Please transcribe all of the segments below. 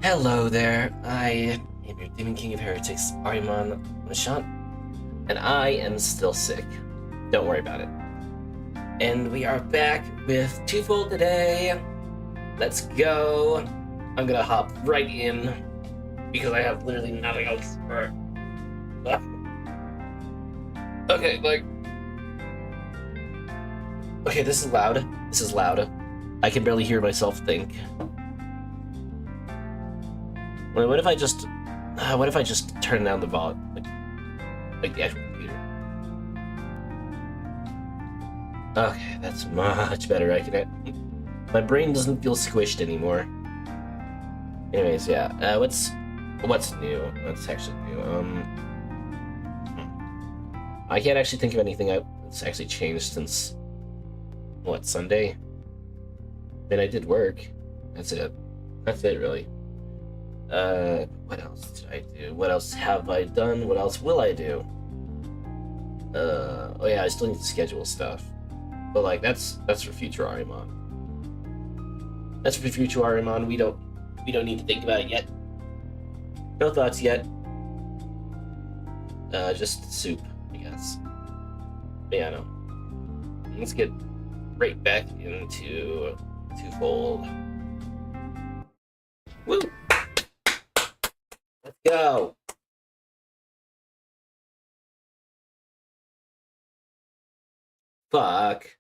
Hello there, I am your Demon King of Heretics, Ahriman le Méchant, and I am still sick. Don't worry about it. And we are back with Twofold today. Let's go. I'm gonna hop right in because I have literally nothing else for. Okay, okay, this is loud. This is loud. I can barely hear myself think. What if I just turn down the volume, like the actual computer? Okay, that's much better. My brain doesn't feel squished anymore. Anyways, yeah. What's new? What's actually new? I can't actually think of anything that's actually changed since what, Sunday? I mean, I did work. That's it. That's it, really. What else did I do? What else have I done? What else will I do? Oh yeah, I still need to schedule stuff. But like, that's for future Ahriman. That's for future Ahriman. We don't need to think about it yet. No thoughts yet. Just soup, I guess. But yeah, no. Let's get right back into Twofold. Woo! Let's go! Fuck.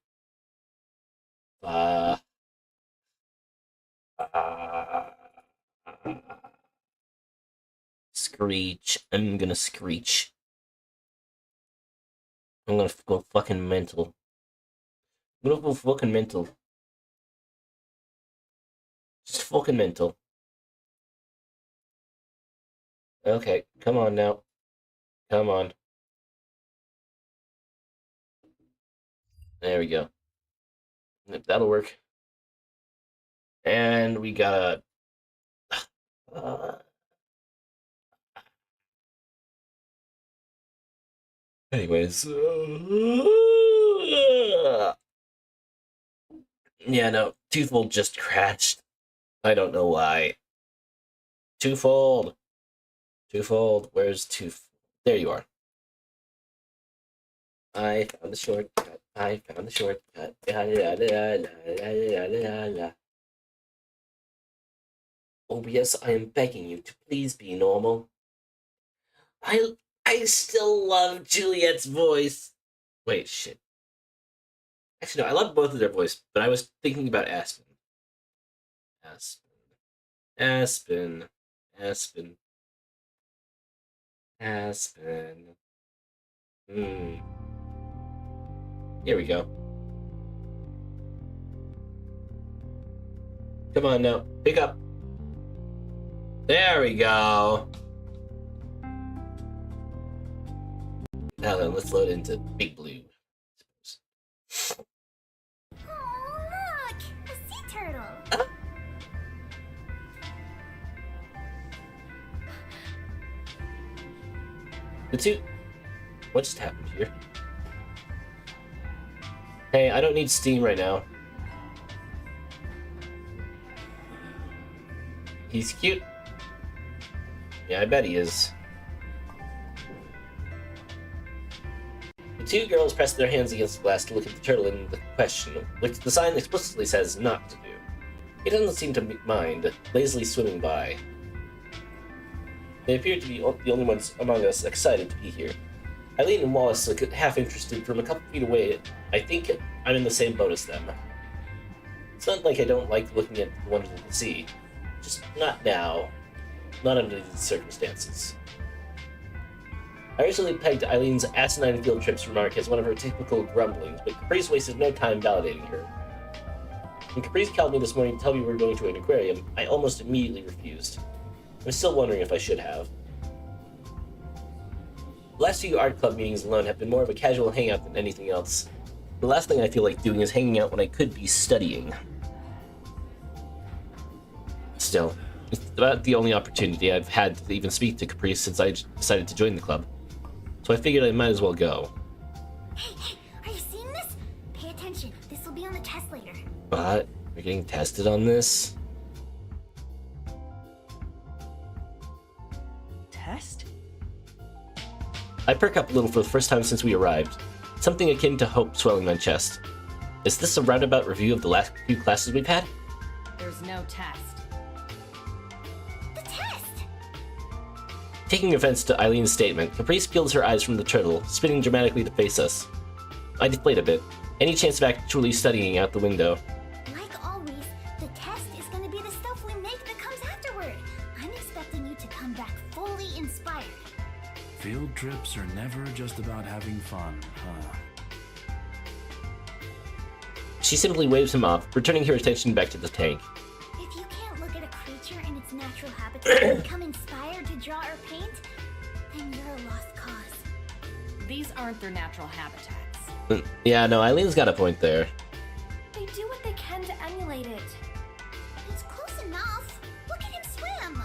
Screech. I'm gonna screech. I'm gonna go fucking mental. I'm gonna go fucking mental. Just fucking mental. Okay, come on now. Come on. There we go. That'll work. And we gotta... Anyways. Yeah, no. Twofold just crashed. I don't know why. Twofold. Twofold. Where's Twofold? There you are. I found the shortcut. I found the shortcut. OBS, I am begging you to please be normal. I still love Juliet's voice. Wait, shit. Actually, no, I love both of their voice, but I was thinking about Aspen. Aspen. Here we go. Come on now, pick up. There we go. Now then, let's load into Big Blue. Oh, look! A sea turtle! What just happened here? Hey, I don't need steam right now. He's cute. Yeah, I bet he is. The two girls press their hands against the glass to look at the turtle in the question, which the sign explicitly says not to do. He doesn't seem to mind, lazily swimming by. They appear to be the only ones among us excited to be here. Eileen and Wallace look half-interested from a couple feet away. I think I'm in the same boat as them. It's not like I don't like looking at the wonders of the sea. Just not now. Not under these circumstances. I recently pegged Eileen's asinine field trips remark as one of her typical grumblings, but Caprice wasted no time validating her. When Caprice called me this morning to tell me we were going to an aquarium, I almost immediately refused. I'm still wondering if I should have. The last few art club meetings alone have been more of a casual hangout than anything else. The last thing I feel like doing is hanging out when I could be studying. Still, it's about the only opportunity I've had to even speak to Caprice since I decided to join the club. So I figured I might as well go. Hey, are you seeing this? Pay attention. This will be on the test later. But we're getting tested on this? I perk up a little for the first time since we arrived. Something akin to hope swelling my chest. Is this a roundabout review of the last few classes we've had? There's no test. The test! Taking offense to Eileen's statement, Caprice peels her eyes from the turtle, spinning dramatically to face us. I deflate a bit. Any chance of actually studying out the window. Like always, the test is gonna be the stuff we make that comes afterward. I'm expecting you to come back fully inspired. Field trips are never just about having fun, huh? She simply waves him off, returning her attention back to the tank. If you can't look at a creature in its natural habitat and become inspired to draw or paint, then you're a lost cause. These aren't their natural habitats. Yeah, no, Eileen's got a point there. They do what they can to emulate it. It's close enough. Look at him swim.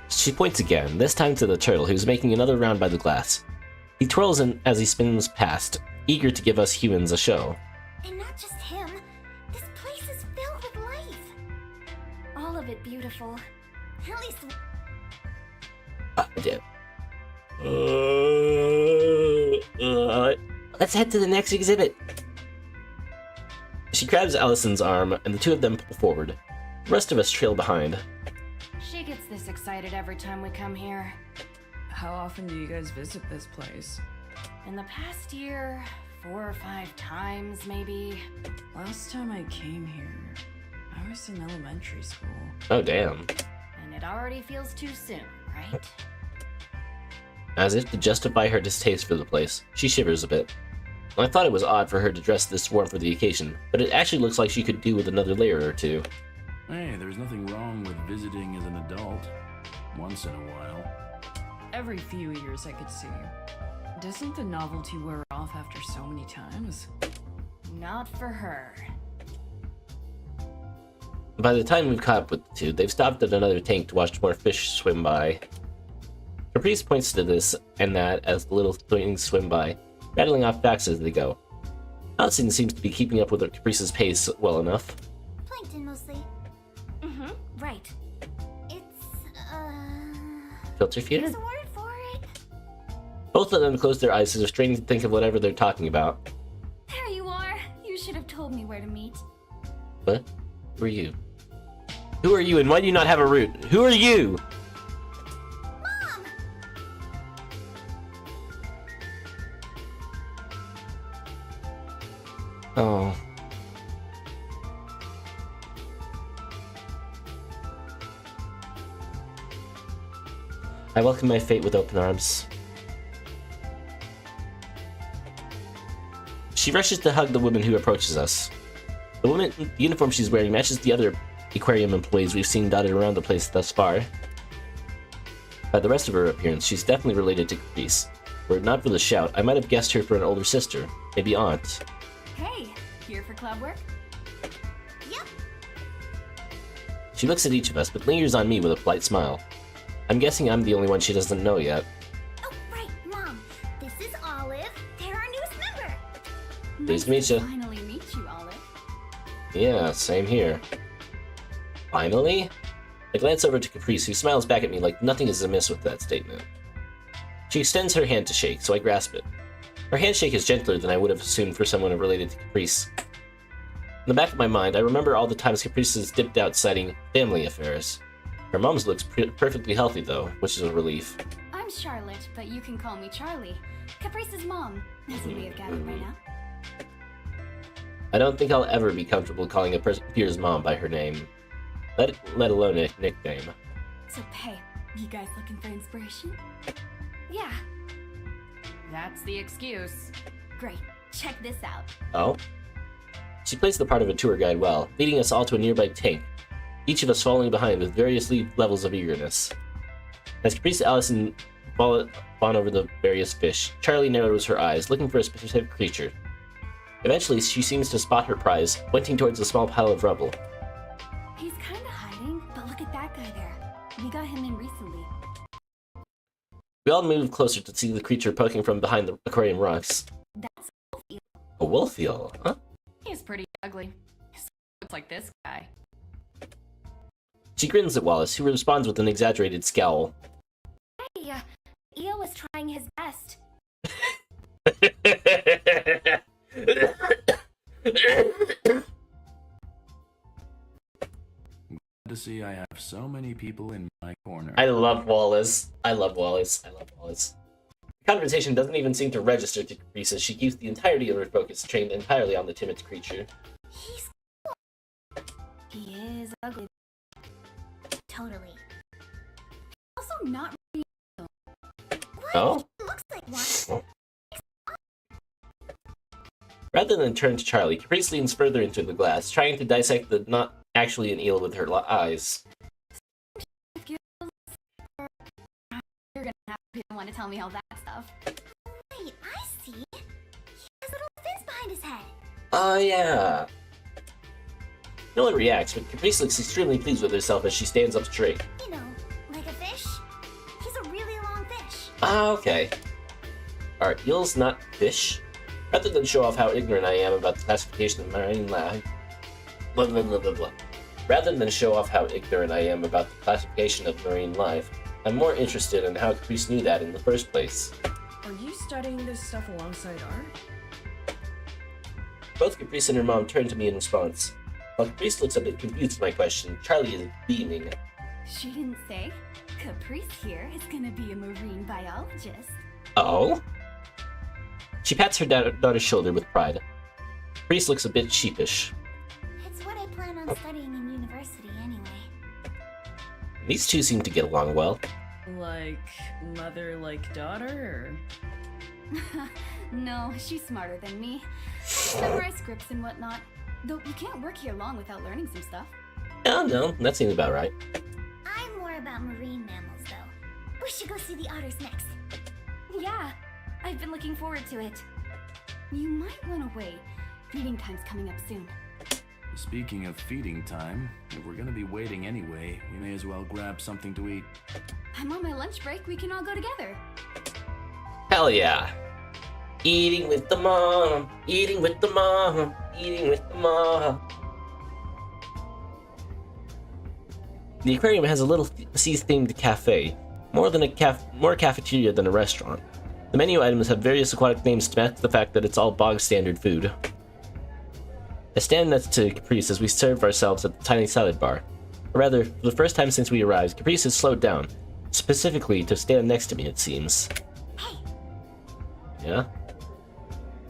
She points again, this time to the turtle, who's making another round by the glass. He twirls in as he spins past, eager to give us humans a show. And not just him. This place is filled with life. All of it beautiful. At least Damn. Let's head to the next exhibit. She grabs Allison's arm, and the two of them pull forward. The rest of us trail behind. She gets this excited every time we come here. How often do you guys visit this place? In the past year, 4 or 5 times, maybe. Last time I came here, I was in elementary school. Oh, damn. And it already feels too soon, right? As if to justify her distaste for the place, she shivers a bit. I thought it was odd for her to dress this warm for the occasion, but it actually looks like she could do with another layer or two. Hey, there's nothing wrong with visiting as an adult. Once in a while. Every few years I could see. Doesn't the novelty wear off after so many times? Not for her. By the time we've caught up with the two, they've stopped at another tank to watch more fish swim by. Caprice points to this and that as the little things swim by, rattling off facts as they go. Allison seems to be keeping up with Caprice's pace well enough. plankton mostly. Mm-hmm. Right. It's Filter feeder? there's a word for it. Both of them close their eyes as they're straining to think of whatever they're talking about. There you are. You should have told me where to meet. What? Who are you? Who are you and why do you not have a root? Who are you? Mom! Oh. I welcome my fate with open arms. She rushes to hug the woman who approaches us. The uniform she's wearing matches the other aquarium employees we've seen dotted around the place thus far. By the rest of her appearance, she's definitely related to Caprice. Were it not for the shout, I might have guessed her for an older sister, maybe aunt. Hey, here for club work? Yep. She looks at each of us, but lingers on me with a polite smile. I'm guessing I'm the only one she doesn't know yet. Oh, right, Mom. This is Olive. They're our newest member. Pleased to meet you. Finally meet you, Olive. Yeah, same here. Finally? I glance over to Caprice, who smiles back at me like nothing is amiss with that statement. She extends her hand to shake, so I grasp it. Her handshake is gentler than I would have assumed for someone related to Caprice. In the back of my mind, I remember all the times Caprice has dipped out citing family affairs. Her mom's looks perfectly healthy though, which is a relief. I'm Charlotte, but you can call me Charlie. Caprice's mom, as you may have gathered by now. I don't think I'll ever be comfortable calling a peer's mom by her name, let alone a nickname. So, hey, you guys looking for inspiration? Yeah. That's the excuse. Great. Check this out. Oh? She plays the part of a tour guide well, leading us all to a nearby tank, each of us following behind with various levels of eagerness. As Caprice and Allison fawn over the various fish, Charlie narrows her eyes, looking for a specific creature. Eventually, she seems to spot her prize, pointing towards a small pile of rubble. He's kinda hiding, but look at that guy there. We got him in recently. We all move closer to see the creature poking from behind the aquarium rocks. That's A wolf eel, huh? He's pretty ugly. Looks like this guy. She grins at Wallace, who responds with an exaggerated scowl. hey, Eel was trying his to see I have so many people in my corner. I love Wallace. I love Wallace. I love Wallace. The conversation doesn't even seem to register to Caprice as she keeps the entirety of her focus trained entirely on the timid creature. He's He is ugly. Totally. Also not What? Oh? He looks like one. Rather than turn to Charlie, Caprice leans further into the glass, trying to dissect the not actually an eel with her eyes. you're gonna have to want to tell me all that stuff. Wait, I see. He has little fins behind his head. Oh, yeah. No one reacts, but Caprice looks extremely pleased with herself as she stands up straight. You know, like a fish. He's a really long fish. Ah, okay. Are eels not fish? Rather than show off how ignorant I am about the classification of marine life, blah blah blah blah blah. Rather than show off how ignorant I am about the classification of marine life, I'm more interested in how Caprice knew that in the first place. Are you studying this stuff alongside art? Both Caprice and her mom turn to me in response. While Caprice looks a bit confused at my question, Charlie is beaming. She didn't say. Caprice here is gonna be a marine biologist. Oh? She pats her daughter's shoulder with pride. Caprice looks a bit sheepish. It's what I plan on studying in university anyway. These two seem to get along well. Like mother, like daughter, No, she's smarter than me. I memorize scripts and whatnot. Though you can't work here long without learning some stuff. Oh, no, that seems about right. I'm more about marine mammals, though. We should go see the otters next. Yeah, I've been looking forward to it. You might want to wait. Feeding time's coming up soon. Speaking of feeding time, if we're gonna be waiting anyway, we may as well grab something to eat. I'm on my lunch break. We can all go together. Hell yeah. Eating with the mom, eating with the mom, eating with the mom. The aquarium has a little sea-themed cafe, more cafeteria than a restaurant. The menu items have various aquatic names to match the fact that it's all bog-standard food. I stand next to Caprice as we serve ourselves at the tiny salad bar. Or rather, for the first time since we arrived, Caprice has slowed down, specifically to stand next to me, it seems. Hey, Yeah?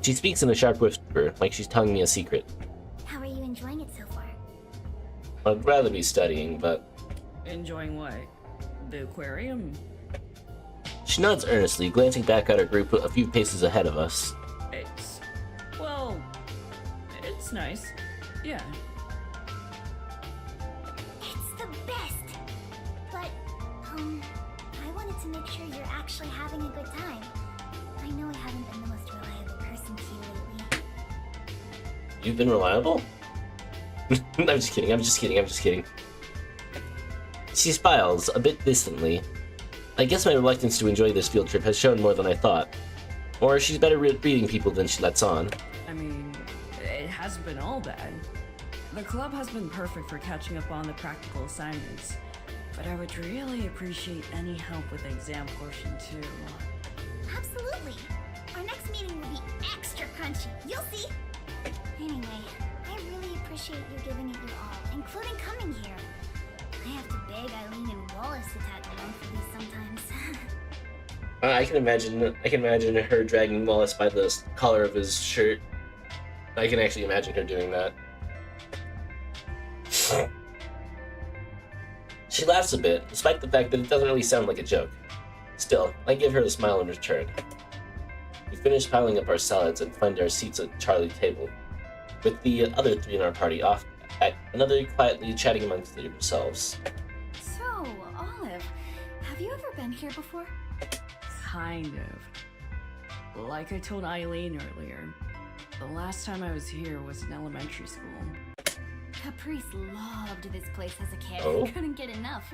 She speaks in a sharp whisper, like she's telling me a secret. how are you enjoying it so far? I'd rather be studying, but... enjoying what? The aquarium? She nods earnestly, glancing back at her group a few paces ahead of us. Well, it's nice. Yeah. It's the best! But, I wanted to make sure you're actually having a good time. I know I haven't been the most reliable person to you lately. You've been reliable? I'm just kidding. She smiles, a bit distantly. I guess my reluctance to enjoy this field trip has shown more than I thought. Or she's better at reading people than she lets on. I mean, it hasn't been all bad. The club has been perfect for catching up on the practical assignments, but I would really appreciate any help with the exam portion too. Absolutely! Our next meeting will be extra crunchy, you'll see! Anyway, I really appreciate you giving it your all, including coming here. I have to beg Eileen and Wallace to tag along for these sometimes. I can imagine her dragging Wallace by the collar of his shirt. I can actually imagine her doing that. She laughs a bit, despite the fact that it doesn't really sound like a joke. Still, I give her a smile in return. We finish piling up our salads and find our seats at Charlie's table, with the other three in our party off at another quietly chatting amongst themselves. So, Olive, have you ever been here before? Kind of. Like I told Eileen earlier, the last time I was here was in elementary school. Caprice loved this place as a kid. Oh? Couldn't get enough.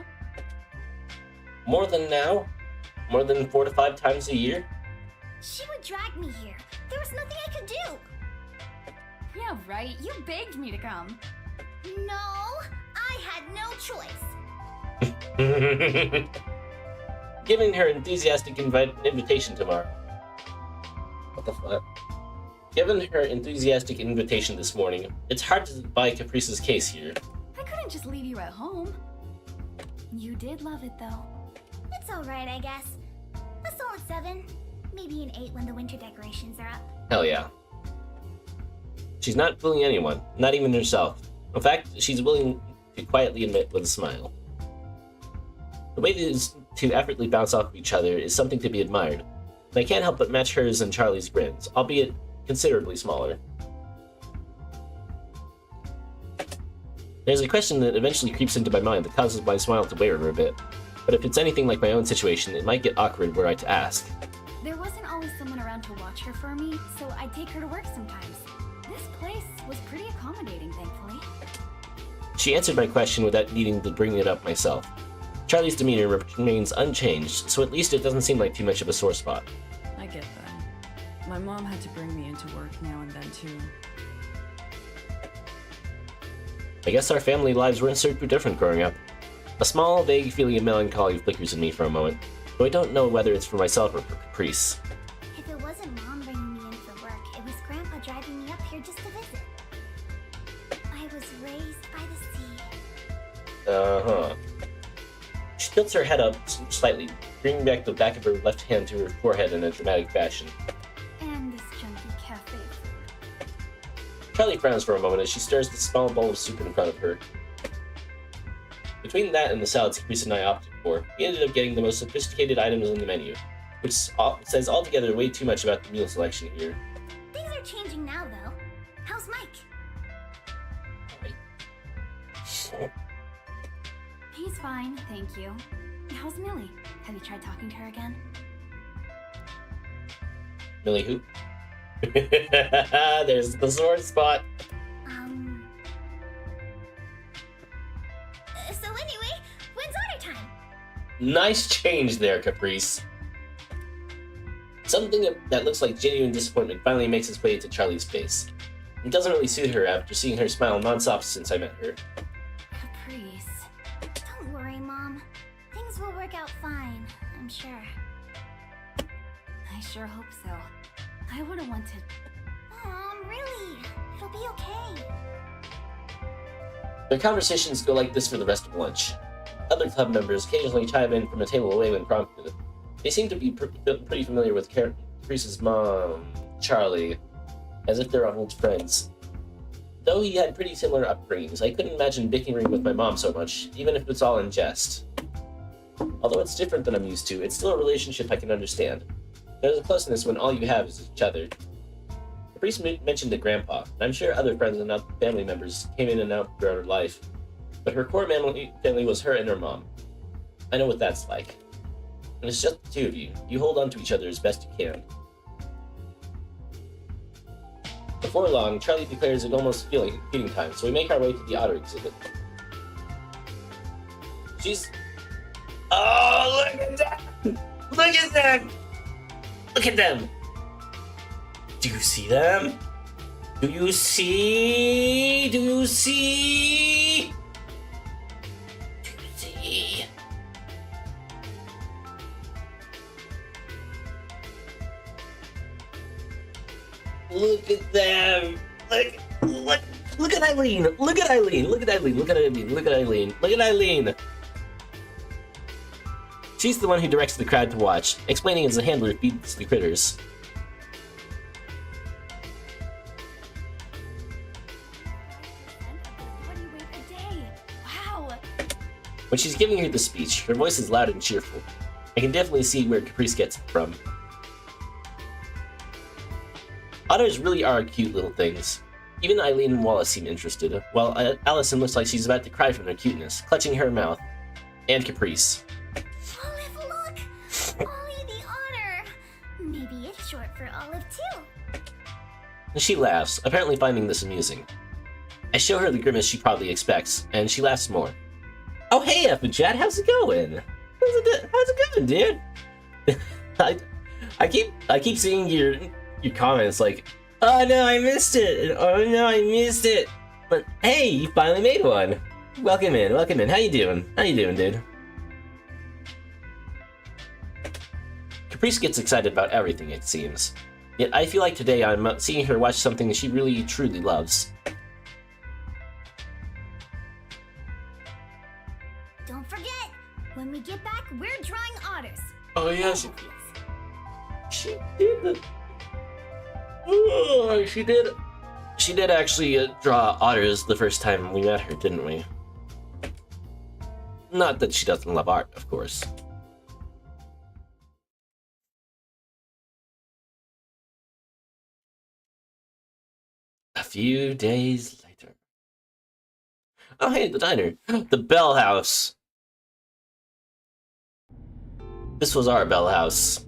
More than now? More than 4 to 5 times a year? She would drag me here. There was nothing I could do. Yeah, right. You begged me to come. No, I had no choice. Giving her enthusiastic invitation tomorrow. What the fuck? Given her enthusiastic invitation this morning, it's hard to buy Caprice's case here. I couldn't just leave you at home. You did love it, though. It's alright, I guess. A solid 7. Maybe an 8 when the winter decorations are up. Hell yeah. She's not fooling anyone, not even herself. In fact, she's willing to quietly admit with a smile. The way to effortlessly bounce off of each other is something to be admired, and I can't help but match hers and Charlie's grins, albeit considerably smaller. There's a question that eventually creeps into my mind that causes my smile to waver a bit, but if it's anything like my own situation, it might get awkward were I to ask. There wasn't always someone around to watch her for me, so I'd take her to work sometimes. This place was pretty accommodating, thankfully. She answered my question without needing to bring it up myself. Charlie's demeanor remains unchanged, so at least it doesn't seem like too much of a sore spot. I get that. My mom had to bring me into work now and then, too. I guess our family lives were so different growing up. A small, vague feeling of melancholy flickers in me for a moment, though I don't know whether it's for myself or for Caprice. If it wasn't Mom bringing me in for work, it was Grandpa driving me up here just to visit. I was raised by the sea. Uh-huh. She tilts her head up slightly, bringing back the back of her left hand to her forehead in a dramatic fashion. And this junky cafe food. Charlie frowns for a moment as she stirs the small bowl of soup in front of her. Between that and the salads Caprice and I opted for, we ended up getting the most sophisticated items on the menu, which says altogether way too much about the meal selection here. Things are changing now, though. How's Mike? He's fine, thank you. How's Millie? Have you tried talking to her again? Millie who? There's the sore spot. So anyway, when's order time? Nice change there, Caprice. Something that looks like genuine disappointment finally makes its way to Charlie's face. It doesn't really suit her after seeing her smile non-stop since I met her. Caprice. Don't worry, Mom. Things will work out fine, I'm sure. I sure hope so. I wouldn't want to... Mom, really? It'll be okay. Their conversations go like this for the rest of lunch. Other club members occasionally chime in from a table away when prompted. They seem to be pretty familiar with Caprice's mom, Charlie, as if they're old friends. Though he had pretty similar upbringings, I couldn't imagine bickering with my mom so much, even if it's all in jest. Although it's different than I'm used to, it's still a relationship I can understand. There's a closeness when all you have is each other. Caprice mentioned the grandpa, and I'm sure other friends and family members came in and out throughout her life, but her core family was her and her mom. I know what that's like. And it's just the two of you. You hold on to each other as best you can. Before long, Charlie declares it almost feeding time, so we make our way to the otter exhibit. Oh, look at that! Look at them! Look at them! Do you see them? Do you see? Do you see? Do you see? Look at them! Look at Eileen! Look at Eileen! Look at Eileen! Look at Eileen! Look at Eileen! Look at Eileen! She's the one who directs the crowd to watch, explaining as the handler feeds the critters. What do you wait a day? Wow! When she's giving her the speech, her voice is loud and cheerful. I can definitely see where Caprice gets it from. Otters really are cute little things. Even Eileen and Wallace seem interested, while Allison looks like she's about to cry from their cuteness, clutching her mouth. And Caprice. Olive, look! Ollie the otter! Maybe it's short for Olive, too. And she laughs, apparently finding this amusing. I show her the grimace she probably expects, and she laughs more. Oh hey, F and Chad, how's it going? How's it going, dude? I keep seeing your comments like, oh no, I missed it. Oh no, I missed it. But hey, you finally made one. Welcome in, welcome in. How you doing? How you doing, dude? Caprice gets excited about everything, it seems. Yet I feel like today I'm seeing her watch something she really truly loves. don't forget, when we get back, we're drawing otters. Oh yeah, she did. Oh, she did. She did actually draw otters the first time we met her, didn't we? Not that she doesn't love art, of course. A few days later. Oh hey, the diner. The Bell House. This was our Bell House.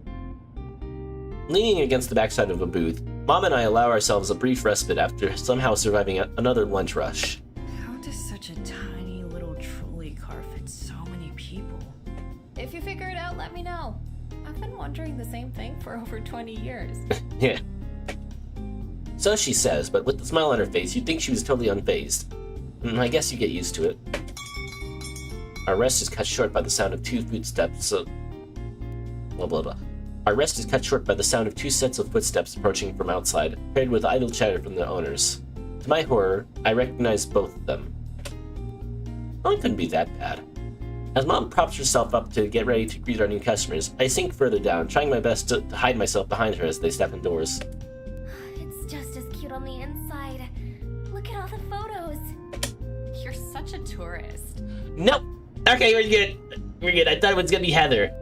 Leaning against the backside of a booth, Mom and I allow ourselves a brief respite after somehow surviving another lunch rush. How does such a tiny little trolley car fit so many people? If you figure it out, let me know. I've been wondering the same thing for over 20 years. Yeah. So she says, but with the smile on her face, you'd think she was totally unfazed. I guess you get used to it. Our rest is cut short by the sound of two footsteps. Blah blah blah. Our rest is cut short by the sound of two sets of footsteps approaching from outside, paired with idle chatter from the owners. To my horror, I recognized both of them. Oh, it couldn't be that bad. As Mom props herself up to get ready to greet our new customers, I sink further down, trying my best to hide myself behind her as they step indoors. It's just as cute on the inside. Look at all the photos. You're such a tourist. Nope! Okay, we're good. We're good. I thought it was gonna be Heather.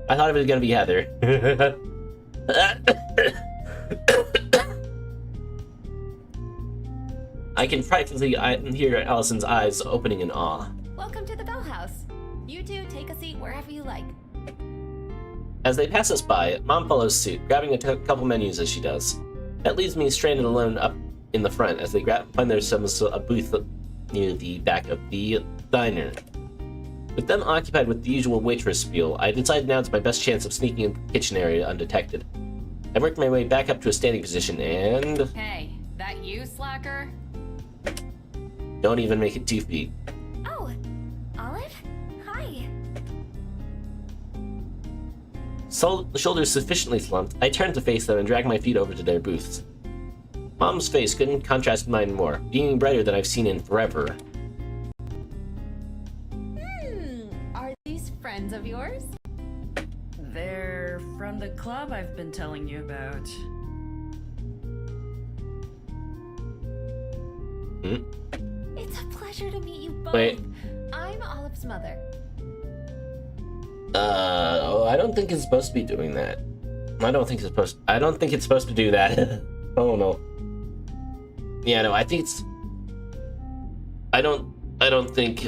I can practically hear Allison's eyes opening in awe. Welcome to the Bell House. You two take a seat wherever you like. As they pass us by, Mom follows suit, grabbing a couple menus as she does. That leaves me stranded alone up in the front as they find themselves a booth near the back of the diner. With them occupied with the usual waitress spiel, I decided now it's my best chance of sneaking in the kitchen area undetected. I worked my way back up to a standing position and... Hey, that you, slacker? Don't even make it 2 feet. Oh, Olive? Hi. Shoulders sufficiently slumped, I turned to face them and dragged my feet over to their booths. Mom's face couldn't contrast with mine more, being brighter than I've seen in forever. Are these friends of yours? They're from the club I've been telling you about. It's a pleasure to meet you both. Wait. I'm Olive's mother. I don't think it's supposed to be doing that. I don't think it's supposed to do that. Oh no. Yeah, no, I think it's... I don't think,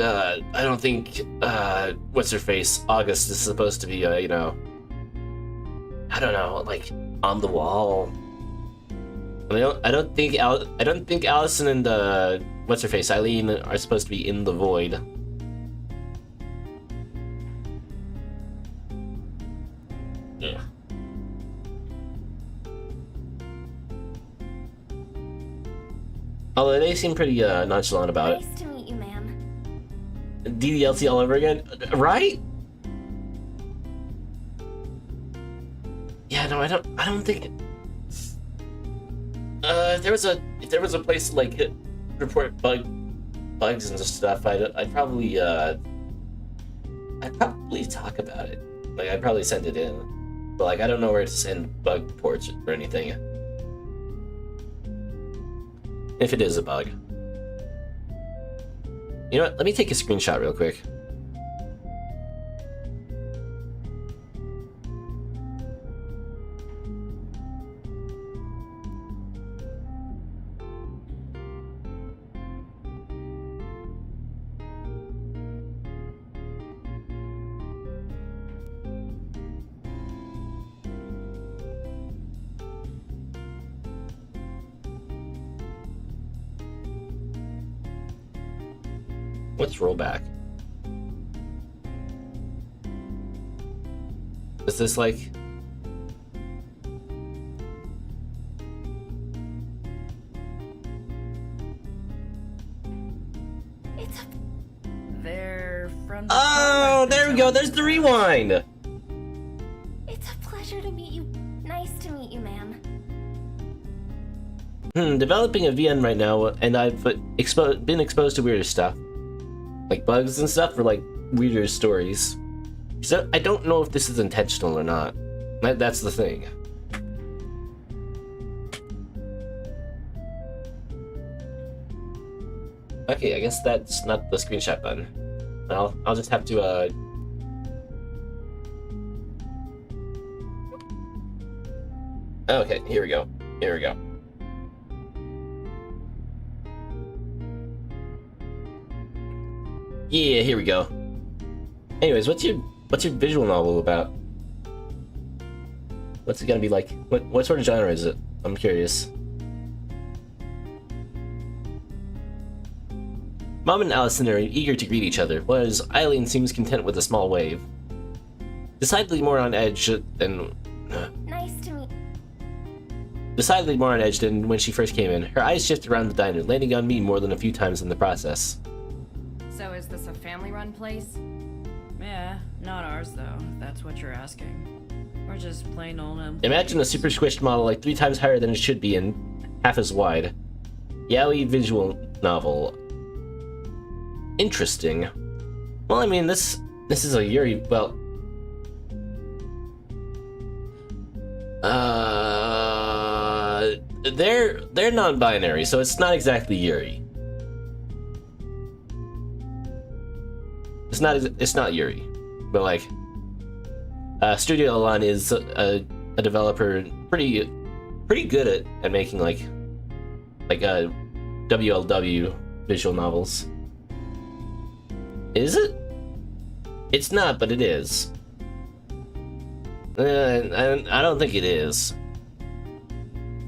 what's her face? August is supposed to be, you know... I don't know, like, on the wall. I don't think Allison and, what's her face? Eileen are supposed to be in the void. Yeah. Although they seem pretty nonchalant about Nice to meet you, ma'am. it. DDLC all over again, right? Yeah, no, I don't think. If there was a place to, like, report bugs and stuff, I'd probably talk about it. Like, I'd probably send it in, but like I don't know where to send bug reports or anything. If it is a bug. You know what? Let me take a screenshot real quick. What's rollback? Is this like... It's a... They're from the Oh, there we go. There's the rewind. It's a pleasure to meet you. Nice to meet you, ma'am. Developing a VN right now, and I've been exposed to weirder stuff. Like bugs and stuff for like weirder stories. So I don't know if this is intentional or not. That's the thing. Okay, I guess that's not the screenshot button. I'll just have to Okay, here we go. Here we go. Yeah, here we go. Anyways, what's your visual novel about? What's it gonna be like? What sort of genre is it? I'm curious. Mom and Allison are eager to greet each other, whereas Eileen seems content with a small wave. Decidedly more on edge than Nice to meet. Decidedly more on edge than when she first came in. Her eyes shift around the diner, landing on me more than a few times in the process. So is this a family-run place? Yeah, not ours though, if that's what you're asking. We're just plain old Imagine a super squished model like 3 times higher than it should be and half as wide. Yaoi visual novel. Interesting. Well, I mean, this is a Yuri. Well, they're non-binary, so it's not exactly Yuri. It's not Yuri, but like, Studio Elan is a developer pretty good at making like WLW visual novels. Is it? It's not, but it is. I don't think it is.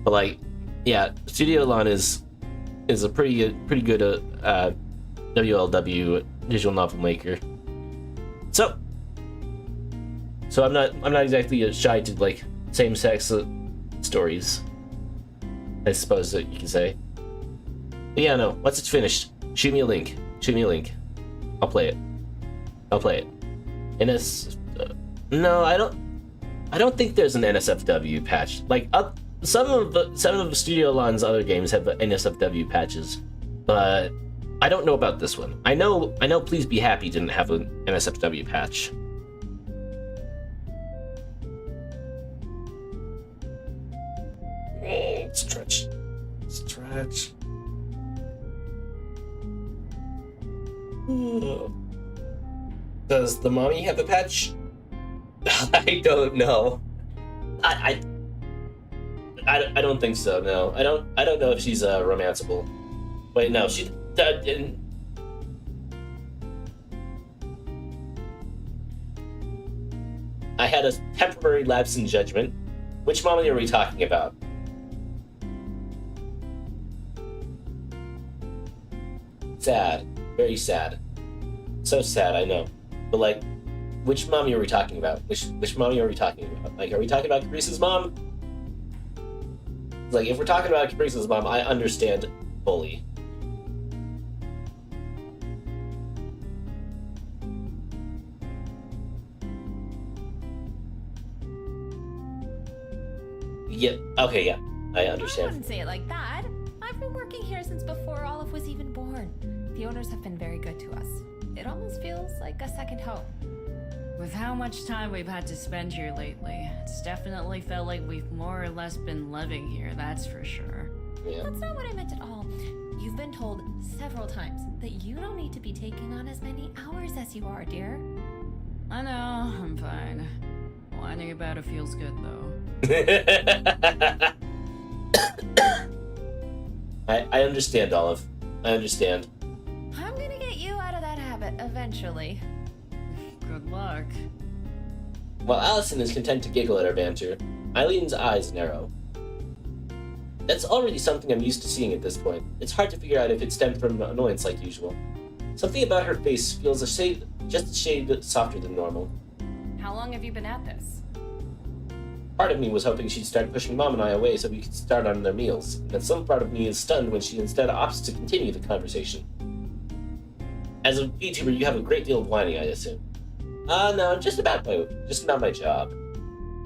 But like, yeah, Studio Elan is a pretty good WLW visual novel maker. So I'm not exactly shy to like same-sex stories, I suppose that you can say. But yeah, no. Once it's finished, shoot me a link. I'll play it. And it's no, I don't think there's an NSFW patch. Like some of Studio Elan's other games have NSFW patches, but I don't know about this one. I know Please Be Happy didn't have an NSFW patch. Stretch. Does the mommy have a patch? I don't know. I don't think so. No, I don't know if she's romanceable. Wait, no, she didn't. I had a temporary lapse in judgment. Which mommy are we talking about? Sad. Very sad. So sad, I know. But like, which mommy are we talking about? Which mommy are we talking about? Like, are we talking about Caprice's mom? Like, if we're talking about Caprice's mom, I understand fully. Yeah, okay, yeah. I understand. I wouldn't say it like that. I've been working here since before Olive was even born. The owners have been very good to us. It almost feels like a second home. With how much time we've had to spend here lately, it's definitely felt like we've more or less been living here, that's for sure. Yeah. That's not what I meant at all. You've been told several times that you don't need to be taking on as many hours as you are, dear. I know, I'm fine. Whining about it feels good, though. I understand, Olive. I understand. I'm gonna get you out of that habit eventually. Good luck. While Allison is content to giggle at our banter, Eileen's eyes narrow. That's already something I'm used to seeing at this point. It's hard to figure out if it stemmed from annoyance like usual. Something about her face feels just a shade softer than normal. How long have you been at this? Part of me was hoping she'd start pushing Mom and I away so we could start on their meals, and some part of me is stunned when she instead opts to continue the conversation. As a VTuber, you have a great deal of whining, I assume. No, just about my job.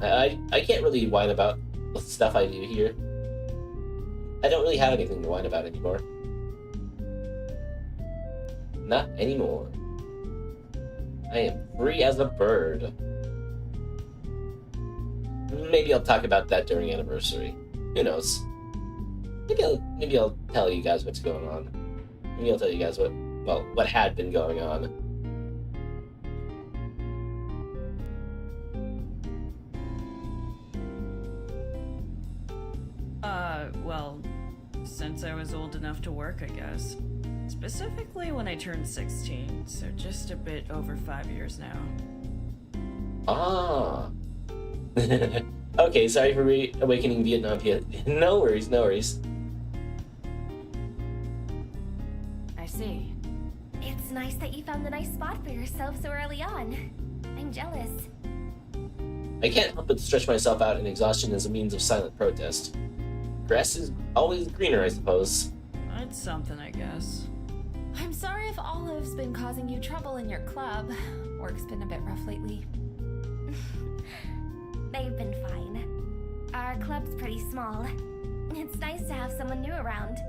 I can't really whine about the stuff I do here. I don't really have anything to whine about anymore. Not anymore. I am free as a bird. Maybe I'll talk about that during anniversary. Who knows? Maybe I'll tell you guys what's going on. Maybe I'll tell you guys what had been going on. Well, since I was old enough to work, I guess. Specifically when I turned 16, so just a bit over 5 years now. Ah. Okay, sorry for awakening Vietnam. No worries, no worries. I see. It's nice that you found a nice spot for yourself so early on. I'm jealous. I can't help but stretch myself out in exhaustion as a means of silent protest. Grass is always greener, I suppose. It's something, I guess. I'm sorry if Olive's been causing you trouble in your club. Work's been a bit rough lately. They've been fine. Our club's pretty small. It's nice to have someone new around.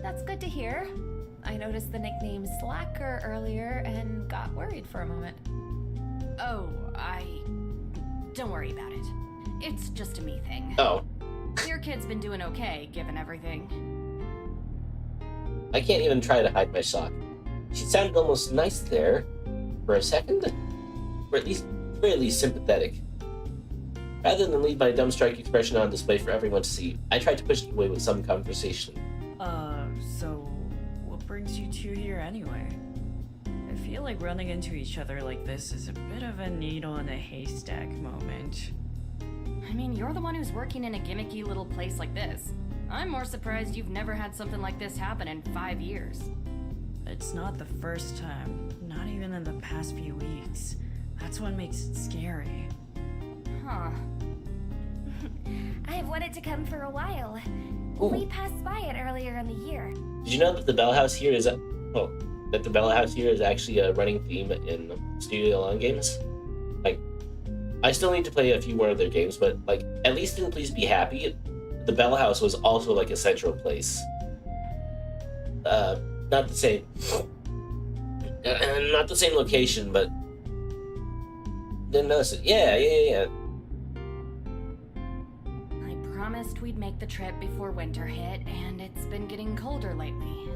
That's good to hear. I noticed the nickname Slacker earlier and got worried for a moment. Oh, don't worry about it. It's just a me thing. Oh. Your kid's been doing okay, given everything. I can't even try to hide my shock. She sounded almost nice there, for a second, or at least really sympathetic. Rather than leave my dumbstruck expression on display for everyone to see, I tried to push it away with some conversation. So what brings you two here anyway? I feel like running into each other like this is a bit of a needle in a haystack moment. I mean, you're the one who's working in a gimmicky little place like this. I'm more surprised you've never had something like this happen in 5 years. It's not the first time, not even in the past few weeks. That's what makes it scary. Huh. I've wanted to come for a while. Ooh. We passed by it earlier in the year. Did you know that the Bell House here is that the Bell House here is actually a running theme in Studio Alone games? Like, I still need to play a few more of their games, but like at least in Please Be Happy, the Bell House was also like a central place. Not the same, not the same location, but didn't notice it. Yeah. I promised we'd make the trip before winter hit, and it's been getting colder lately.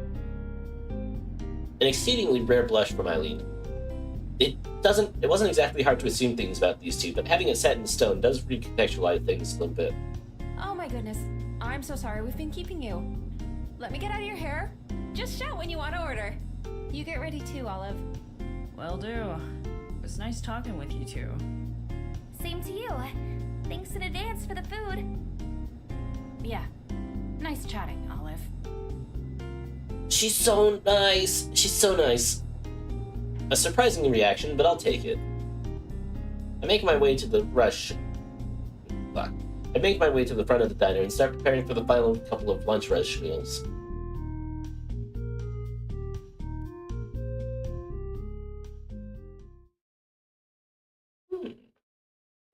An exceedingly rare blush from Eileen. It wasn't exactly hard to assume things about these two, but having it set in stone does recontextualize things a little bit. Oh my goodness. I'm so sorry we've been keeping you. Let me get out of your hair. Just shout when you want to order. You get ready too, Olive. Will do. It was nice talking with you two. Same to you. Thanks in advance for the food. Yeah. Nice chatting, Olive. She's so nice. She's so nice. A surprising reaction, but I'll take it. I make my way to the front of the diner and start preparing for the final couple of lunch rush meals.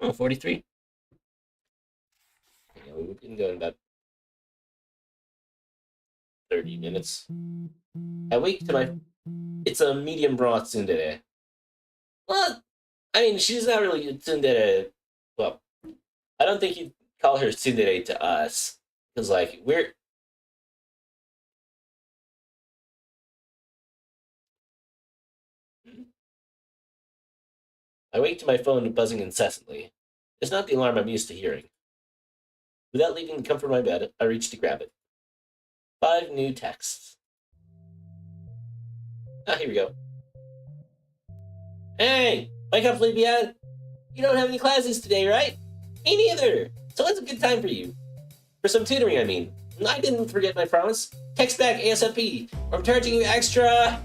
Oh, 43. Yeah, we've been going about 30 minutes. I wake to my... It's a medium broth tsundere. Well, I mean, she's not really a tsundere. Well, I don't think you'd call her tsundere to us. Because, like, we're... I wake to my phone buzzing incessantly. It's not the alarm I'm used to hearing. Without leaving the comfort of my bed, I reach to grab it. 5 new texts. Ah, here we go. Hey! Wake up, Libya! You don't have any classes today, right? Me neither! So when's a good time for you? For some tutoring, I mean. I didn't forget my promise. Text back ASAP, or I'm charging you extra!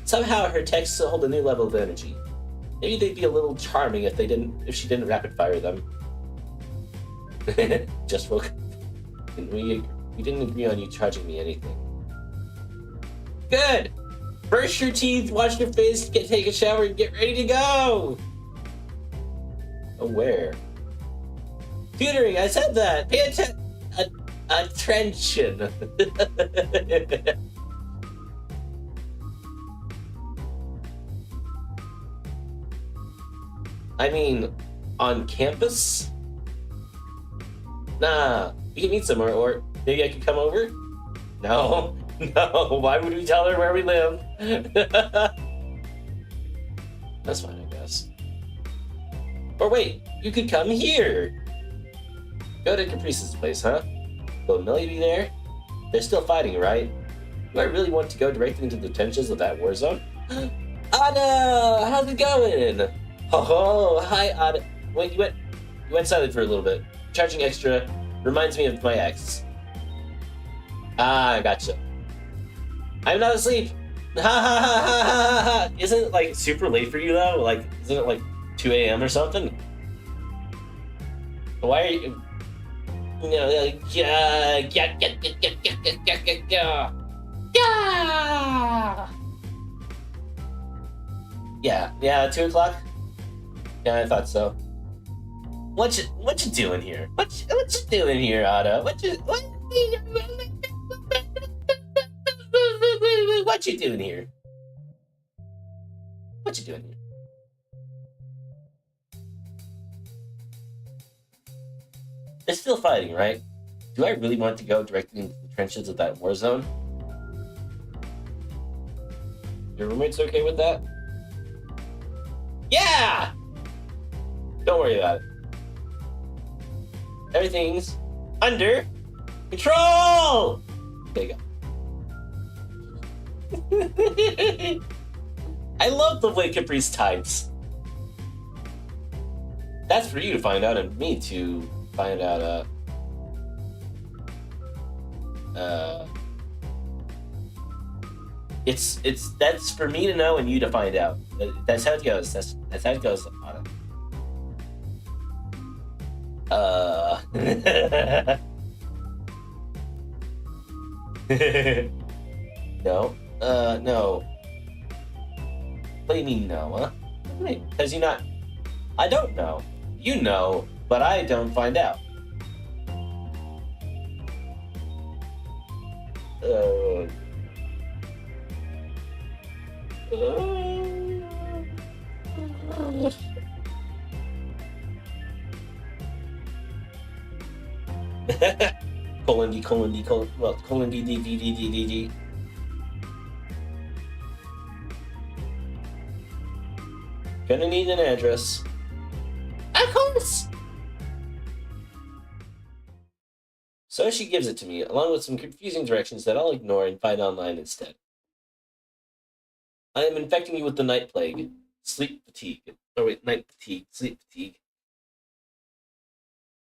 Somehow her texts hold a new level of energy. Maybe they'd be a little charming if she didn't rapid fire them. Just woke up. We didn't agree on you charging me anything. Good! Brush your teeth, wash your face, take a shower, and get ready to go! Oh, where? Tutoring, I said that! Pay attention! I mean, on campus? Nah, we can meet somewhere, or maybe I could come over? No, no, why would we tell her where we live? That's fine, I guess. Or wait, you could come here! Go to Caprice's place, huh? Will Millie be there? They're still fighting, right? Do I really want to go directly into the trenches of that war zone? Ada! How's it going? Oh, hi, Ada. Wait, you went silent for a little bit. Charging extra reminds me of my ex. Ah, I gotcha. I'm not asleep. Ha ha ha ha ha ha. Isn't it like super late for you though? Like, isn't it like 2 a.m. or something? Why are you? Yeah. Yeah, 2 o'clock? Yeah, I thought so. What you doing here? What you doing here, Otto? What you doing here? What you doing here? They're still fighting, right? Do I really want to go directly into the trenches of that war zone? Your roommate's okay with that? Yeah! Don't worry about it. Everything's under control! There you go. I love the way Caprice types. That's for you to find out and me to find out, that's for me to know and you to find out. That's how it goes. That's how it goes. No. No. What do you mean no, huh? Because you're not... I don't know. You know, but I don't find out. colon D colon D colon well colon D D D D D D D. Gonna need an address. Of course. So she gives it to me, along with some confusing directions that I'll ignore and find online instead. I am infecting you with the night plague, sleep fatigue. Oh wait, night fatigue, sleep fatigue.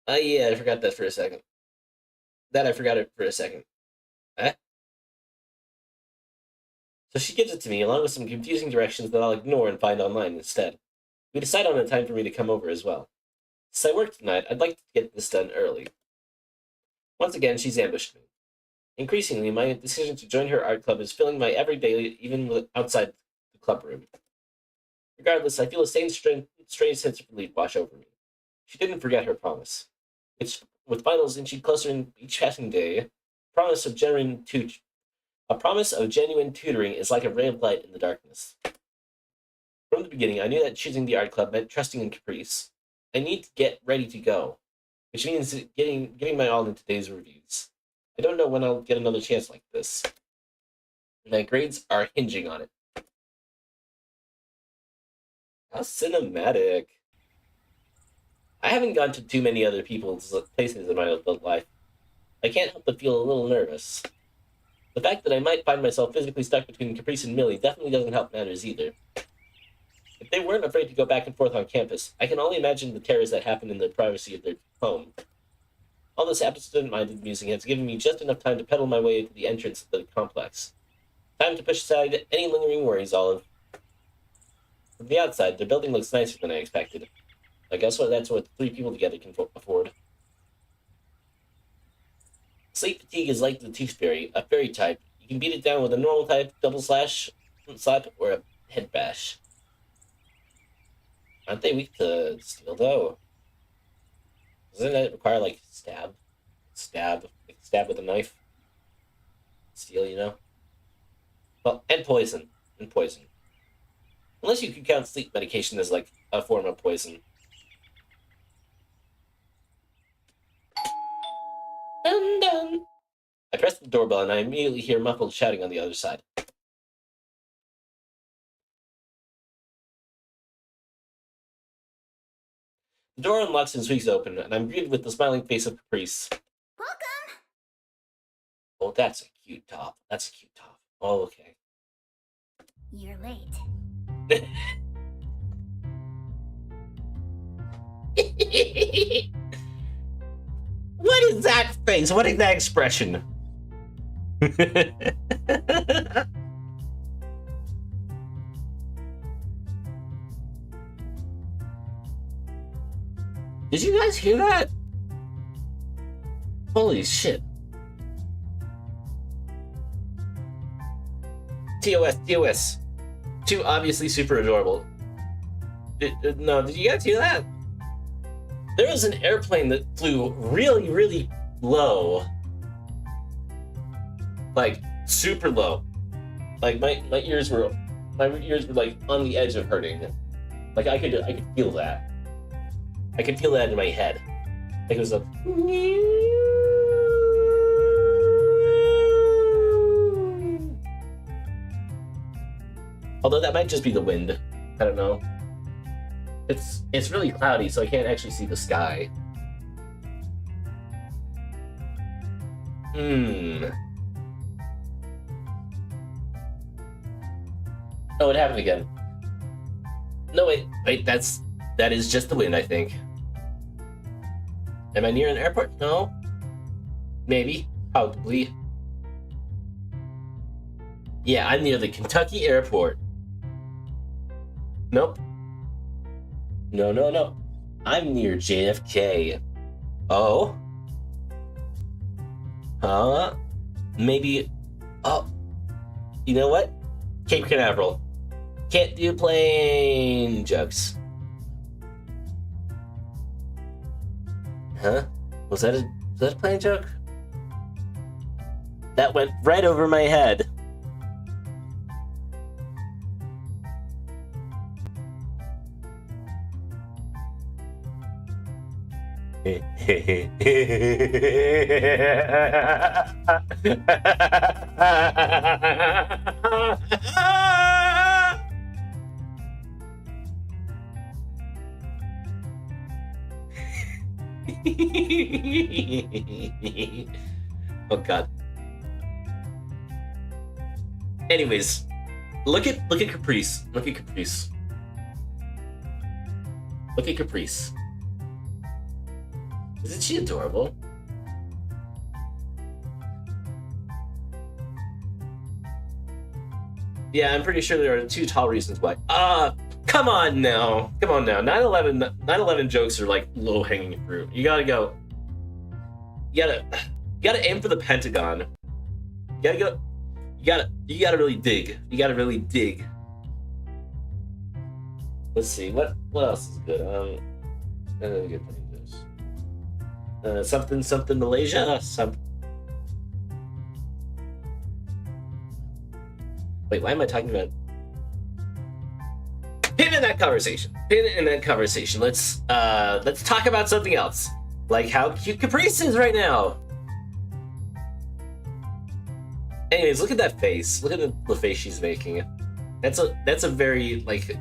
Yeah, I forgot that for a second. I forgot it for a second. Huh? So she gives it to me, along with some confusing directions that I'll ignore and find online instead. We decide on a time for me to come over as well. Since I work tonight, I'd like to get this done early. Once again, she's ambushed me. Increasingly, my decision to join her art club is filling my everyday, even outside the club room. Regardless, I feel a strange sense of relief wash over me. She didn't forget her promise. With finals inching closer in each passing day, a promise of genuine tutoring is like a ray of light in the darkness. From the beginning, I knew that choosing the art club meant trusting in Caprice. I need to get ready to go, which means giving my all in today's reviews. I don't know when I'll get another chance like this. My grades are hinging on it. How cinematic. I haven't gone to too many other people's places in my adult life. I can't help but feel a little nervous. The fact that I might find myself physically stuck between Caprice and Millie definitely doesn't help matters either. If they weren't afraid to go back and forth on campus, I can only imagine the terrors that happen in the privacy of their home. All this absent-minded musing has given me just enough time to pedal my way to the entrance of the complex. Time to push aside any lingering worries, Olive. From the outside, the building looks nicer than I expected. I guess that's what 3 people together can afford. Sleep fatigue is like the tooth fairy, a fairy type. You can beat it down with a normal type, double slash, slap, or a head bash. Aren't they weak to steel, though? Doesn't that require, like, stab with a knife? Steel, you know? Well, and poison. Unless you could count sleep medication as, like, a form of poison. Dun dun! I press the doorbell and I immediately hear muffled shouting on the other side. The door unlocks and swings open, and I'm greeted with the smiling face of Caprice. Welcome! Oh, that's a cute top. That's a cute top. Oh, okay. You're late. What is that face? What is that expression? Did you guys hear that? Holy shit. TOS. Too obviously super adorable. No, did you guys hear that? There was an airplane that flew really, really low. Like, super low. Like, my ears were like on the edge of hurting. Like, I could feel that. I could feel that in my head. Like, it was a... Although that might just be the wind. I don't know. It's really cloudy, so I can't actually see the sky. Oh, it happened again. No, wait, that is just the wind, I think. Am I near an airport? No. Maybe. Probably. Yeah, I'm near the Kentucky airport. Nope. No. I'm near JFK. Oh? Maybe... Oh. You know what? Cape Canaveral. Can't do plane jokes. Huh? Was that a plane joke? That went right over my head. Oh god. Anyways, look at Caprice. Look at Caprice. Look at Caprice. Isn't she adorable? Yeah, I'm pretty sure there are 2 tall reasons why. Come on now. 9/11 jokes are like low-hanging fruit. You gotta go. You gotta aim for the Pentagon. You gotta really dig. Let's see, what else is good? Something Malaysia? Wait, why am I talking about... Pin in that conversation. Let's talk about something else. Like how cute Caprice is right now. Anyways, look at that face. Look at the face she's making. That's a very, like...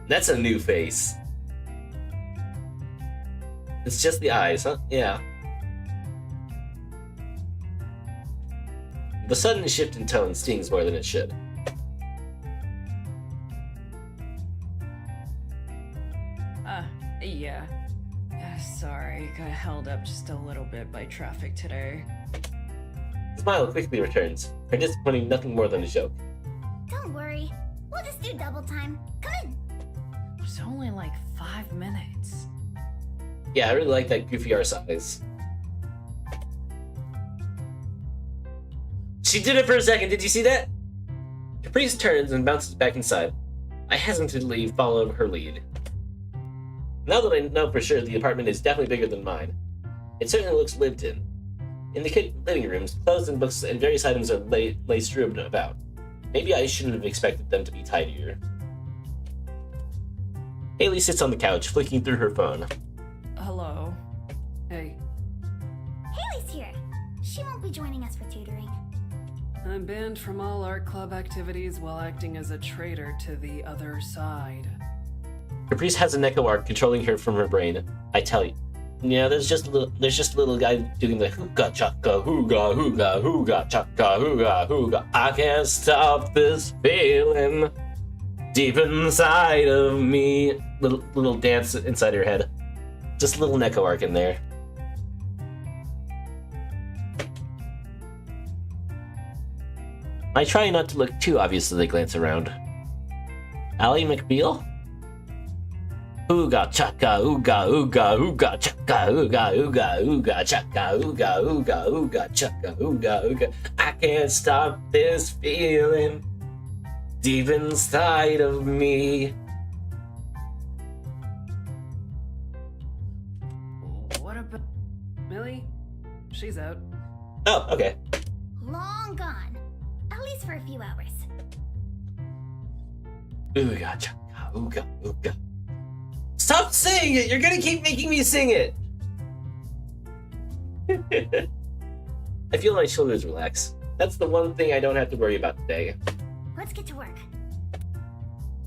That's a new face. It's just the eyes, huh? Yeah. The sudden shift in tone stings more than it should. Yeah. Sorry, got held up just a little bit by traffic today. The smile quickly returns, her disappointing nothing more than a joke. Don't worry. We'll just do double time. Come in. It's only like 5 minutes. Yeah, I really like that goofy arse eyes. She did it for a second, did you see that? Caprice turns and bounces back inside. I hesitantly follow her lead. Now that I know for sure the apartment is definitely bigger than mine, it certainly looks lived in. In the living rooms, clothes and books and various items are lay strewn about. Maybe I shouldn't have expected them to be tidier. Haley sits on the couch, flicking through her phone. Hello. Hey, Haley's here. She won't be joining us for tutoring. I'm banned from all art club activities while acting as a traitor to the other side. Caprice has an echo arc controlling her from her brain. I tell you. Yeah, there's just a little guy doing the hooga chaka hooga hooga hooga chaka hooga hooga. I can't stop this feeling deep inside of me. Little dance inside her head. Just a little echo arc in there. I try not to look too obvious as I glance around. Ally McBeal? Ooga chaka ooga ooga ooga chaka ooga ooga ooga chaka ooga ooga ooga chaka ooga ooga. I can't stop this feeling deep inside of me. What about Millie? She's out. Oh, okay. Long gone. At least for a few hours. Ooga chaka ooga ooga. Stop saying it! You're gonna keep making me sing it! I feel my shoulders relax. That's the one thing I don't have to worry about today. Let's get to work.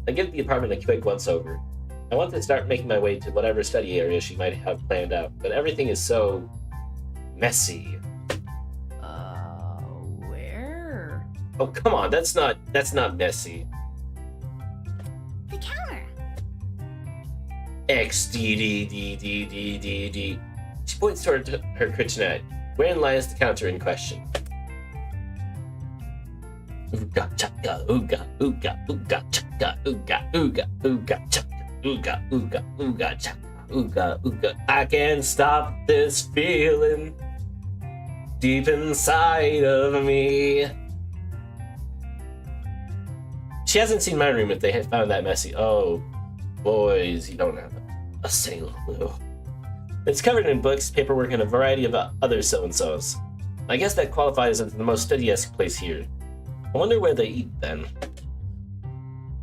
I give the apartment a quick once-over. I want to start making my way to whatever study area she might have planned out, but everything is so... messy. Where? Oh, come on, that's not messy. The counter. XDDDDDDD. She points toward her kitchenette, wherein lies the counter in question. Ooga chaka ooga ooga ooga chaka ooga ooga ooga chaka ooga ooga ooga chaka ooga ooga. I can't stop this feeling deep inside of me. She hasn't seen my room if they had found that messy. Oh, boys, you don't have a single clue. It's covered in books, paperwork, and a variety of other so-and-sos. I guess that qualifies as the most study-esque place here. I wonder where they eat, then.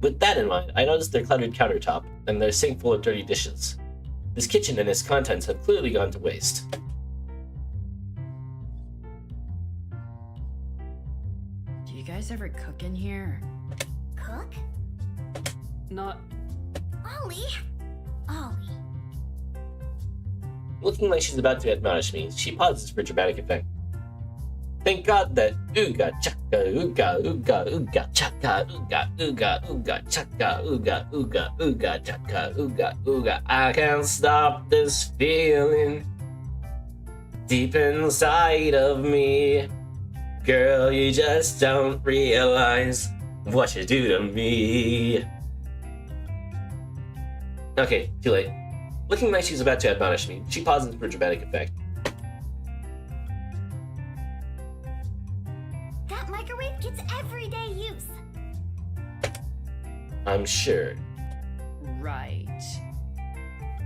With that in mind, I noticed their cluttered countertop and their sink full of dirty dishes. This kitchen and its contents have clearly gone to waste. Do you guys ever cook in here? Cook? Not. Ollie? Ollie. Looking like she's about to admonish me, she pauses for dramatic effect. Thank God that ooga chaka ooga ooga ooga chaka ooga ooga ooga chaka ooga ooga ooga chaka ooga ooga. I can't stop this feeling deep inside of me. Girl, you just don't realize what you do to me. Okay, too late. Looking like she's about to admonish me, she pauses for dramatic effect. That microwave gets everyday use. I'm sure. Right.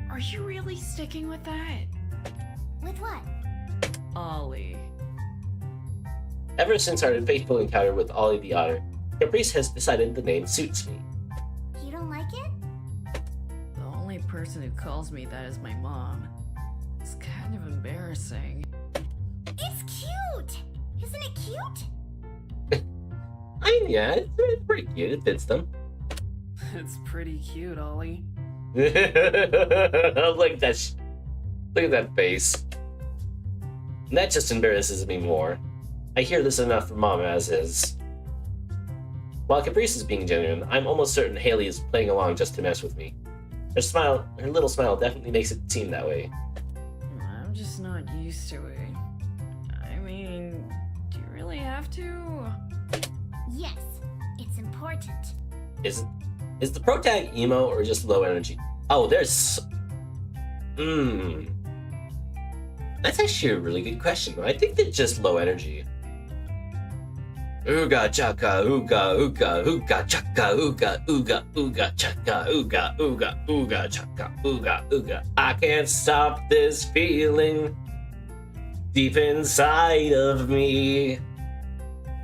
Are you really sticking with that? With what? Ollie. Ever since our fateful encounter with Ollie the Otter, Caprice has decided the name suits me. You don't like it? The only person who calls me that is my mom. It's kind of embarrassing. It's cute! Isn't it cute? Yeah, it's pretty cute. It fits them. It's pretty cute, Ollie. Look at that. Look at that face. And that just embarrasses me more. I hear this enough from Mom as is. While Caprice is being genuine, I'm almost certain Haley is playing along just to mess with me. Her little smile definitely makes it seem that way. I'm just not used to it. I mean, do you really have to? Yes, it's important. Is the pro tag emo or just low energy? Oh, there's... That's actually a really good question. I think they're just low energy. Ooga chaka ooga ooga ooga chaka ooga ooga ooga chaka ooga ooga ooga chaka ooga ooga. I can't stop this feeling deep inside of me.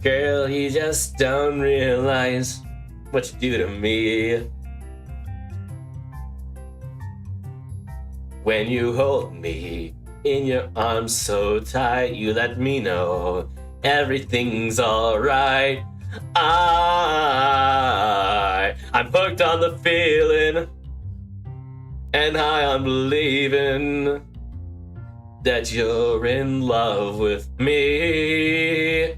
Girl, you just don't realize what you do to me. When you hold me in your arms so tight, you let me know everything's alright. I'm hooked on the feeling, and high on believing that you're in love with me.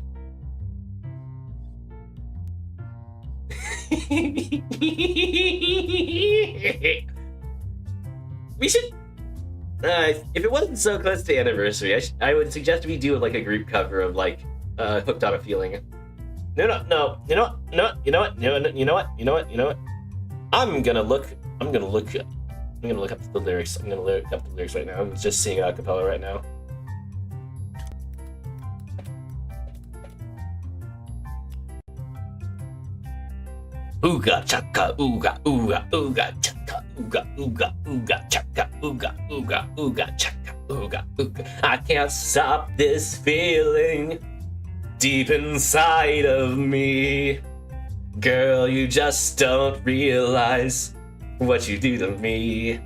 We should, if it wasn't so close to the anniversary, I would suggest we do like a group cover of like Hooked on a Feeling. No. You know what? I'm gonna look up the lyrics. I'm gonna look up the lyrics right now. I'm just seeing a cappella right now. Ooga chaka, ooga, ooga, ooga chaka, ooga, ooga, ooga chaka, ooga, ooga, ooga chaka, ooga, ooga. I can't stop this feeling deep inside of me. Girl, you just don't realize what you do to me.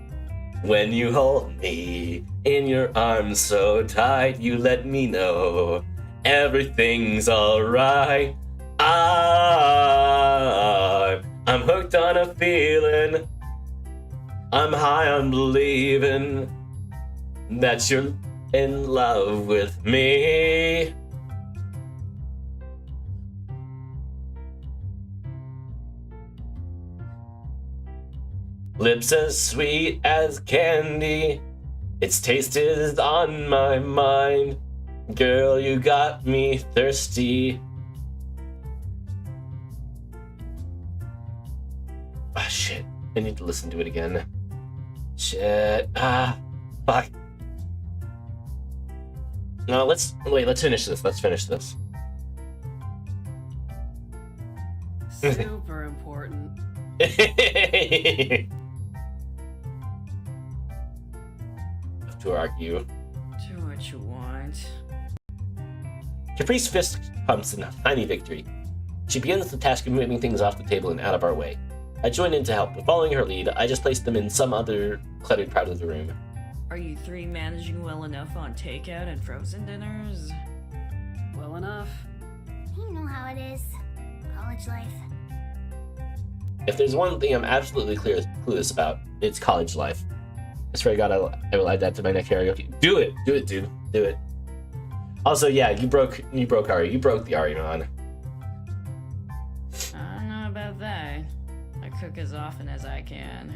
When you hold me in your arms so tight, you let me know everything's alright. I'm hooked on a feeling, I'm high on believing that you're in love with me. Lips as sweet as candy, its taste is on my mind. Girl, you got me thirsty. Ah, shit. I need to listen to it again. Shit. Fuck. No, let's finish this. Super important. Have to argue. Do what you want. Caprice fist pumps in a tiny victory. She begins the task of moving things off the table and out of our way. I join in to help, but following her lead, I just place them in some other cluttered part of the room. Are you three managing well enough on takeout and frozen dinners? Well enough. You know how it is. College life. If there's one thing I'm absolutely clueless about, it's college life. I swear to God, I will add that to my next karaoke. Do it, dude. Do it. Also, yeah, you broke Ari. You broke the Ahriman. I don't know about that. I cook as often as I can.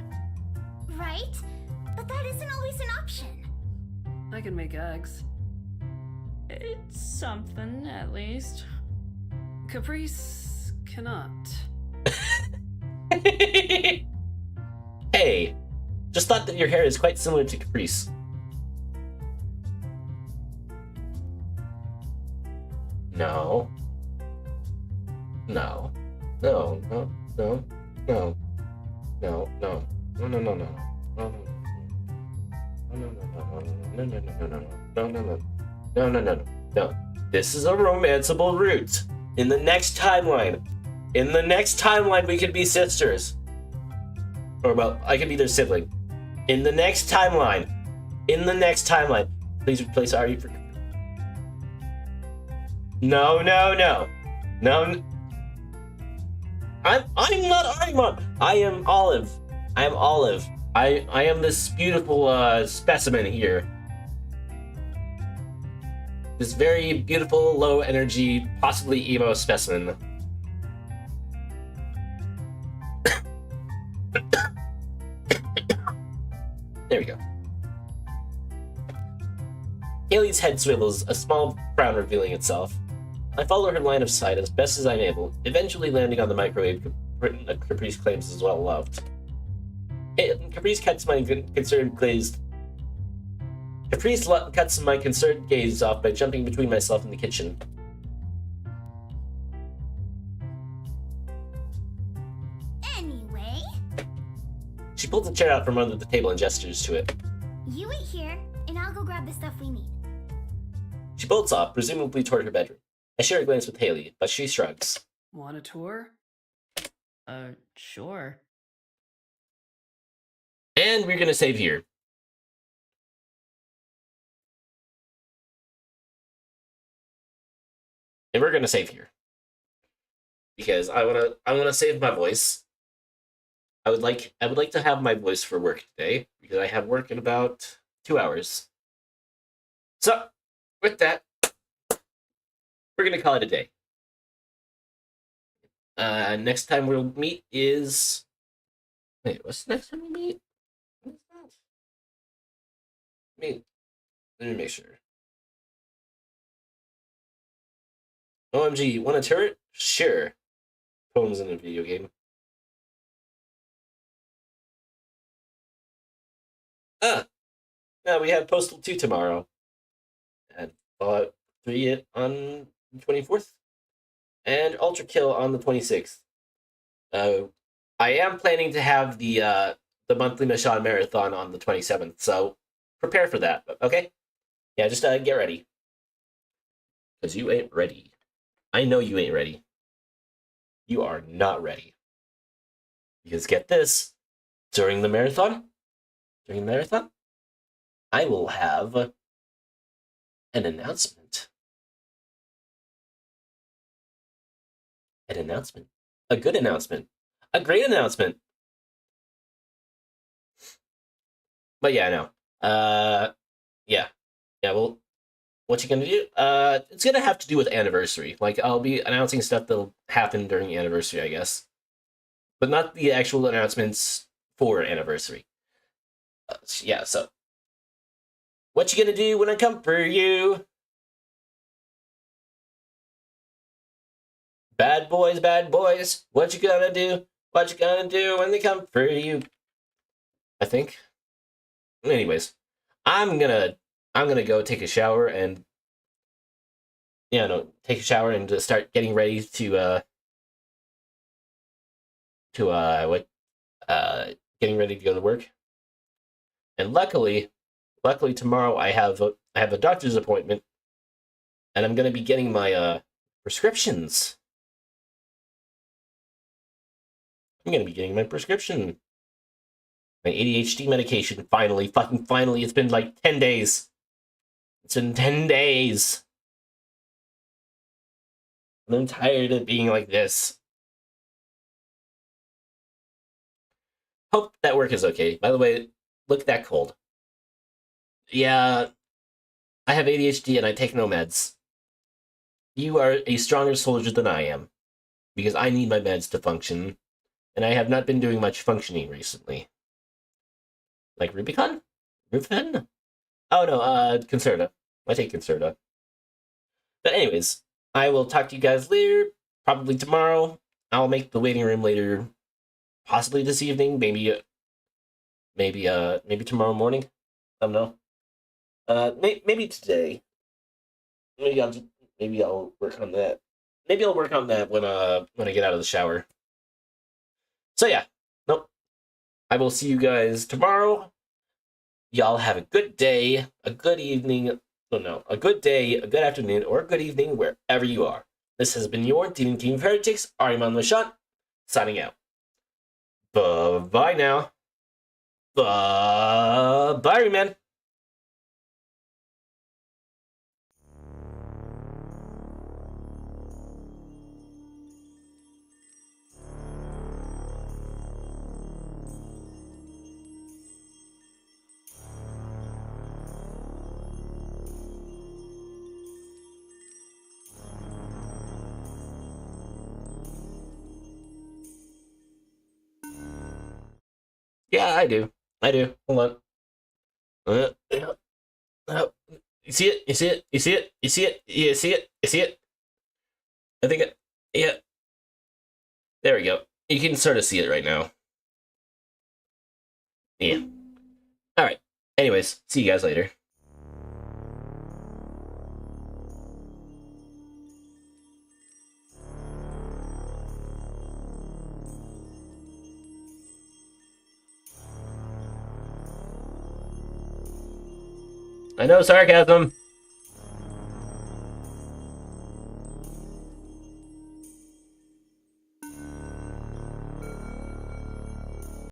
Right? But that isn't always an option. I can make eggs. It's something, at least. Caprice cannot. Hey, just thought that your hair is quite similar to Caprice. No. No. This is a romanceable route. In the next timeline, we could be sisters. Or, well, I could be their sibling. In the next timeline, please replace Ari for... No. I'm not Ahriman. I am Olive. I am this beautiful specimen here. This very beautiful, low energy, possibly emo specimen. There we go. Haley's head swivels, a small frown revealing itself. I follow her line of sight as best as I'm able, eventually landing on the microwave Caprice claims is well loved. Caprice cuts my concerned gaze off by jumping between myself and the kitchen. Anyway, She pulls a chair out from under the table and gestures to it. you wait here, and I'll go grab the stuff we need. She bolts off, presumably toward her bedroom. I share a glance with Haley, but she shrugs. Want a tour? Sure. And we're gonna save here. And we're gonna save here. Because I wanna save my voice. I would like to have my voice for work today, because I have work in about 2 hours. So, with that, we're gonna call it a day. Next time we'll meet is... Wait, what's the next time we meet? What is that? Let me make sure. OMG, want a turret? Sure. Poems in a video game. Yeah, we have Postal 2 tomorrow. And Fallout 3 on the 24th. And Ultra Kill on the 26th. I am planning to have the monthly Méchant marathon on the 27th, so prepare for that, okay? Yeah, just get ready. Because you ain't ready. I know you ain't ready. You are not ready. Because get this, during the marathon, I will have an announcement. An announcement. A good announcement. A great announcement. But yeah, no. Yeah. Yeah, well, what you gonna do? It's gonna have to do with anniversary. Like, I'll be announcing stuff that'll happen during anniversary, I guess. But not the actual announcements for anniversary. Yeah, so. What you gonna do when I come for you? Bad boys, what you gonna do? What you gonna do when they come for you? I think. Anyways, I'm gonna go take a shower and take a shower and just start getting ready to getting ready to go to work. And luckily tomorrow I have a doctor's appointment, and I'm gonna be getting my prescriptions. I'm gonna be getting my prescription. My ADHD medication, finally. Fucking finally. It's been like 10 days. It's been 10 days. And I'm tired of being like this. Hope that work is okay. By the way, look that cold. Yeah, I have ADHD and I take no meds. You are a stronger soldier than I am. Because I need my meds to function. And I have not been doing much functioning recently. Like Rubicon? Rubicon? Oh no, Concerta. I take Concerta. But anyways, I will talk to you guys later. Probably tomorrow. I'll make the waiting room later. Possibly this evening. Maybe tomorrow morning. I don't know. Maybe today. Maybe I'll work on that. Maybe I'll work on that when I get out of the shower. So yeah, nope. I will see you guys tomorrow. Y'all have a good day, a good evening. A good day, a good afternoon, or a good evening wherever you are. This has been your Team of Heretics, Ahriman le Méchant, signing out. Bye now. Bye, man. Yeah, I do. Hold on. You see it? You see it? You see it? You see it? You see it? You see it? I think it... Yeah. There we go. You can sort of see it right now. Yeah. Alright. Anyways, see you guys later. I know, sarcasm.